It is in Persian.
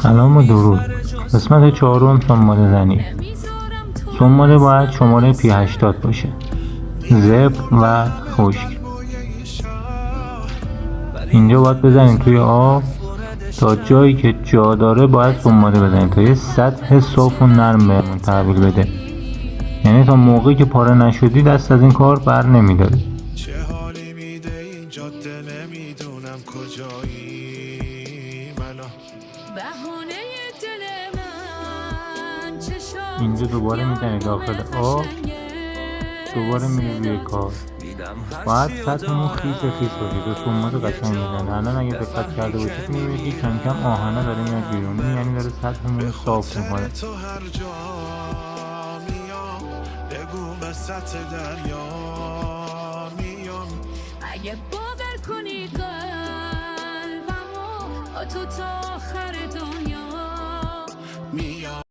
سلام و درود. قسمت 4 سنباده زنی. سنباده باید شماره P80 باشه، زبر و خشک. اینجا باید بزنید توی آب تا جایی که جا داره باید سنباده بزنید تا یه سطح صاف و نرم بهمون تحویل بده، یعنی تا موقعی که پاره نشدی دست از این کار بر نمیداری. چه حالی میده این جاده نمیدونم کجایی منو بهونه دل من چشام اینجا دوباره میزنی داخل آب، دوباره میری روی کار. باید سطحمون خیس باشه تا سنباده قشنگ میزنه. الان اگه دقت کرده باشید میبینید کم کم آهنه داره میاد بیرون، یعنی داره سطحمون صاف میکنه. تو هر جا میام بگو وسط دریا میام اگه باور کنی قلبمو تو تا آخر دنیا